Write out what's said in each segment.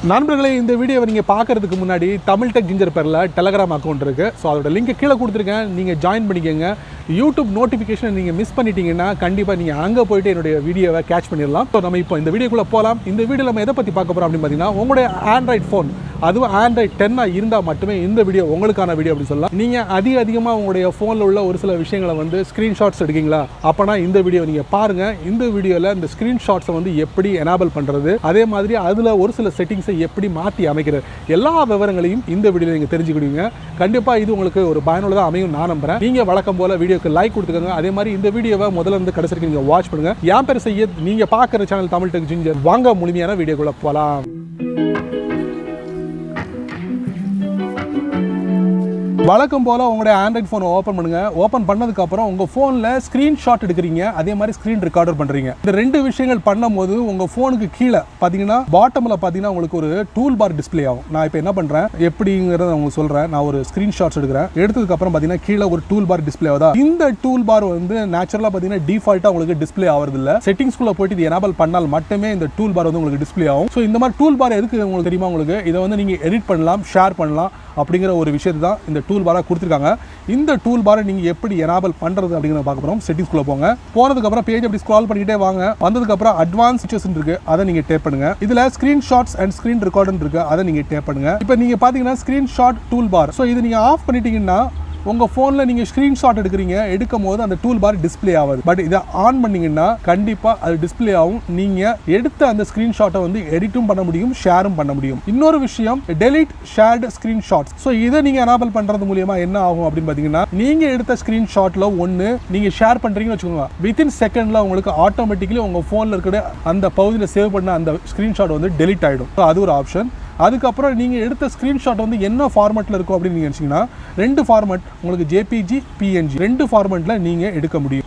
நண்பர்களே, இந்த வீடியோவை நீங்கள் பார்க்குறதுக்கு முன்னாடி தமிழ் டெக் ஜிஞ்சர் பேரில் டெலகிராம் அக்கௌண்ட் இருக்குது. ஸோ அதோட லிங்கை கீழே கொடுத்துருக்கேன், நீங்கள் ஜாயின் பண்ணிக்கோங்க. யூடியூப் நோட்டிஃபிகேஷனை நீங்கள் மிஸ் பண்ணிட்டீங்கன்னா கண்டிப்பாக நீங்கள் அங்கே போய்ட்டு என்னுடைய வீடியோவை கேட்ச் பண்ணிடலாம். ஸோ நம்ம இப்போ இந்த வீடியோக்குள்ளே போகலாம். இந்த வீடியோ நம்ம எதை பற்றி பார்க்க போகிறோம் அப்படின்னு பார்த்தீங்கன்னா, உங்களுடைய ஆண்ட்ராய்ட் ஃபோன், அதுவும் ஆண்ட்ராய்ட் 10 இருந்தால் மட்டுமே இந்த வீடியோ உங்களுக்கான வீடியோ அப்படின்னு சொல்லலாம். நீங்கள் அதிகமாக உங்களுடைய ஃபோனில் உள்ள ஒரு சில விஷயங்களை வந்து ஸ்க்ரீன்ஷாட்ஸ் எடுக்கீங்களா, அப்போனா இந்த வீடியோ நீங்கள் பாருங்கள். இந்த வீடியோவில் இந்த ஸ்க்ரீன்ஷாட்ஸை வந்து எப்படி எனேபிள் பண்ணுறது, அதே மாதிரி அதில் ஒரு சில செட்டிங்ஸை எப்படி மாற்றி அமைக்கிறது, எல்லா விவரங்களையும் இந்த வீடியோவில் நீங்கள் தெரிஞ்சுக்கிடுவீங்க. கண்டிப்பாக இது உங்களுக்கு ஒரு பயனுள்ளதாக அமையும் நான் நம்புகிறேன். நீங்கள் வழக்கம் போல் வீடியோக்கு லைக் கொடுத்துக்கோங்க. அதே மாதிரி இந்த வீடியோவை முதல்ல இருந்து கடைசி வரைக்கும் நீங்கள் வாட்ச் பண்ணுங்கள். என் பேர் செய்யத், நீங்கள் பார்க்குற சேனல் தமிழ் டெக் ஜிஞ்சர். வாங்க முழுமையான வீடியோக்குள்ளே போகலாம். வழக்கம் போல் உங்களுடைய ஆண்ட்ராய்ட் ஃபோனை ஓப்பன் பண்ணுங்கள். ஓப்பன் பண்ணதுக்கப்புறம் உங்கள் ஃபோனில் ஸ்க்ரீன்ஷாட் எடுக்கிறீங்க, அதே மாதிரி ஸ்க்ரீன் ரெக்கார்டர் பண்ணுறீங்க. இந்த ரெண்டு விஷயங்கள் பண்ணும்போது உங்கள் ஃபோனுக்கு கீழே பார்த்தீங்கன்னா பாட்டமில் பார்த்தீங்கன்னா உங்களுக்கு ஒரு டூல் பார் டிஸ்பிளே ஆகும். நான் இப்போ என்ன பண்ணுறேன் எப்படிங்கிறத உங்களுக்கு சொல்கிறேன். நான் ஒரு ஸ்க்ரீன்ஷாட்ஸ் எடுக்கிறேன். எடுத்ததுக்கப்புறம் பார்த்தீங்கன்னா கீழே ஒரு டூல் பார் டிஸ்பிளே ஆகுதா. இந்த டூல் பார் வந்து நேச்சுரலாக பார்த்தீங்கன்னா டிஃபால்ட்டாக உங்களுக்கு டிஸ்பிளே ஆகிறது இல்லை. செட்டிங்ஸ்குள்ளே போயிட்டு இது எனேபிள் பண்ணால் மட்டுமே இந்த டூல் பார் வந்து உங்களுக்கு டிஸ்பிளே ஆகும். ஸோ இந்த மாதிரி டூல் பார் எதுக்கு உங்களுக்கு தெரியுமா? உங்களுக்கு இதை வந்து நீங்கள் எடிட் பண்ணலாம், ஷேர் பண்ணலாம் அப்படிங்கிற ஒரு விஷயத்தை தான் இந்த டூல் பாராக கொடுத்துருக்காங்க. இந்த டூல் பாரை நீங்கள் எப்படி எனேபிள் பண்ணுறது அப்படிங்கிறத பார்க்க போகிறோம். செட்டிங்ஸ்குள்ளே போங்க. போனதுக்கப்புறம் பேஜ் அப்படி ஸ்க்ரால் பண்ணிக்கிட்டே வாங்க. வந்ததுக்கப்புறம் அட்வான்ஸ் ஃபீச்சர்ஸ் இருக்குது, அதை நீங்கள் டேப் பண்ணுங்க. இதில் ஸ்க்ரீன்ஷாட்ஸ் அண்ட் ஸ்க்ரீன் ரெக்கார்டு இருக்குது, அதை நீங்கள் டேப் பண்ணுங்க. இப்போ நீங்கள் பார்த்தீங்கன்னா ஸ்க்ரீன்ஷாட் டூல் பார். ஸோ இது நீங்கள் ஆஃப் பண்ணிட்டீங்கன்னா உங்கள் ஃபோனில் நீங்கள் ஸ்க்ரீன்ஷாட் எடுக்கிறீங்க, எடுக்கும் போது அந்த டூல் பார் டிஸ்பிளே ஆகாது. பட் இதை ஆன் பண்ணிங்கன்னா கண்டிப்பாக அது டிஸ்பிளே ஆகும். நீங்கள் எடுத்த அந்த ஸ்க்ரீன்ஷாட்டை வந்து எடிட்டும் பண்ண முடியும், ஷேரும் பண்ண முடியும். இன்னொரு விஷயம், டெலிட் ஷேர்டு ஸ்க்ரீன்ஷாட்ஸ். ஸோ இதை நீங்கள் எனேபிள் பண்ணுறது மூலியமாக என்ன ஆகும் அப்படின்னு பார்த்தீங்கன்னா, நீங்கள் எடுத்த ஸ்க்ரீன்ஷாட்டில் ஒன்று நீங்கள் ஷேர் பண்ணுறீங்கன்னு வச்சுக்கோங்க, வித்தின் செகண்டில் உங்களுக்கு ஆட்டோமேட்டிக்கலி உங்கள் ஃபோனில் இருக்கிற அந்த பகுதியில் சேவ் பண்ண அந்த ஸ்க்ரீன்ஷாட் வந்து டெலிட் ஆகிடும். ஸோ அது ஒரு ஆப்ஷன். அதுக்கப்புறம் நீங்கள் எடுத்த ஸ்க்ரீன்ஷாட் வந்து என்ன ஃபார்மெட்டில் இருக்கும் அப்படின்னு நீங்கள் நினச்சிங்கன்னா, ரெண்டு ஃபார்மெட் உங்களுக்கு ஜேபிஜி, பிஎன்ஜி, ரெண்டு ஃபார்மெட்டில் நீங்கள் எடுக்க முடியும்.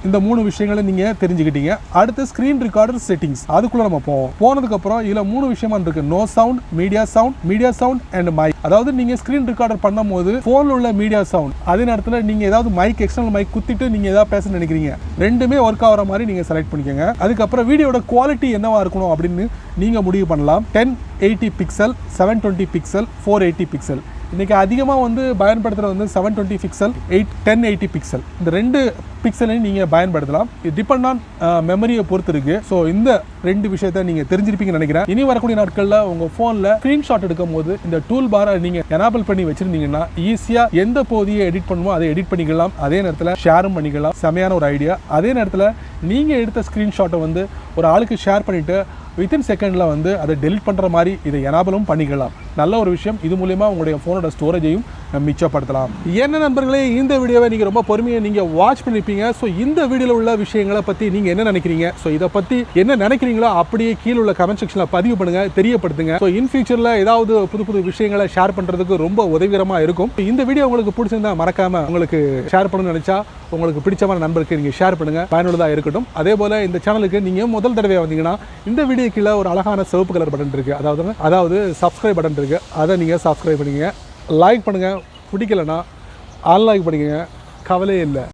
இந்த மூணு விஷயங்களை நீங்கள் தெரிஞ்சுக்கிட்டீங்க. அடுத்து ஸ்க்ரீன் ரெக்கார்டர் செட்டிங்ஸ், அதுக்குள்ளே நம்ம போவோம். போனதுக்கப்புறம் இதில் 3 விஷயமா இருக்கு. No sound, media sound and mic. அதாவது நீங்கள் ஸ்க்ரீன் ரெக்கார்டர் பண்ணும் போது ஃபோனில் உள்ள மீடியா சவுண்ட், அதே நேரத்தில் நீங்கள் ஏதாவது மைக், எக்ஸ்டர்னல் மைக் குத்திட்டு நீங்கள் ஏதாவது பேச நினைக்கிறீங்க, ரெண்டுமே ஒர்க் ஆகிற மாதிரி நீங்கள் செலக்ட் பண்ணிக்கோங்க. அதுக்கப்புறம் வீடியோட குவாலிட்டி என்னவா இருக்கணும் அப்படின்னு நீங்கள் முடிவு பண்ணலாம். 1080 பிக்சல், 720 பிக்சல், 480 பிக்சல். இன்றைக்கி அதிகமாக வந்து பயன்படுத்துகிறது வந்து 720 பிக்சல், 1080 பிக்சல். இந்த ரெண்டு பிக்சலையும் நீங்கள் பயன்படுத்தலாம். இது டிபெண்ட் ஆன் மெமரியை பொறுத்து இருக்குது. ஸோ இந்த ரெண்டு விஷயத்தை நீங்கள் தெரிஞ்சிருப்பீங்கன்னு நினைக்கிறேன். இனி வரக்கூடிய நாட்களில் உங்கள் ஃபோனில் ஸ்க்ரீன்ஷாட் எடுக்கும் போது இந்த டூல் பாரை நீங்கள் எனேபிள் பண்ணி வச்சுருந்தீங்கன்னா ஈஸியாக எந்த பகுதியை எடிட் பண்ணுமோ அதை எடிட் பண்ணிக்கலாம், அதே நேரத்தில் ஷேரும் பண்ணிக்கலாம். செமையான ஒரு ஐடியா. அதே நேரத்தில் நீங்கள் எடுத்த ஸ்க்ரீன்ஷாட்டை வந்து ஒரு ஆளுக்கு ஷேர் பண்ணிவிட்டு வித்தின் செகண்டில் வந்து அதை டெலிட் பண்ணுற மாதிரி இதை எனேபிளும் பண்ணிக்கலாம். நல்ல ஒரு விஷயம். இது மூலமா உங்களுடைய ஃபோனோட ஸ்டோரேஜையும் மிச்சப்படுத்தலாம். என்ன நண்பர்களே, இந்த வீடியோவை நீங்கள் ரொம்ப பொறுமையாக நீங்கள் வாட்ச் பண்ணியிருப்பீங்க. ஸோ இந்த வீடியோவில் உள்ள விஷயங்களை பற்றி நீங்கள் என்ன நினைக்கிறீங்க, ஸோ இதை பற்றி என்ன நினைக்கிறீங்களோ அப்படியே கீழே உள்ள கமெண்ட் செக்ஷனில் பதிவு பண்ணுங்கள், தெரியப்படுத்துங்க. ஸோ இன் ஃபியூச்சரில் ஏதாவது புது விஷயங்களை ஷேர் பண்ணுறதுக்கு ரொம்ப உதவிகரமாக இருக்கும். இந்த வீடியோ உங்களுக்கு பிடிச்சிருந்தா மறக்காமல் உங்களுக்கு ஷேர் பண்ணணும்னு நினச்சா உங்களுக்கு பிடிச்சமான நண்பருக்கு நீங்கள் ஷேர் பண்ணுங்கள், பயனுள்ளதாக இருக்கட்டும். அதே போல் இந்த சேனலுக்கு நீங்கள் முதல் தடவை வந்தீங்கன்னா இந்த வீடியோ கீழே ஒரு அழகான சிவப்பு கலர் பட்டன் இருக்குது, அதாவது சப்ஸ்கிரைப் பட்டன் இருக்குது, அதை நீங்கள் சப்ஸ்கிரைப் பண்ணிக்கங்க. லைக் பண்ணுங்கள், பிடிக்கலைன்னா அன்லைக் பண்ணிக்கங்க, கவலையே இல்லை.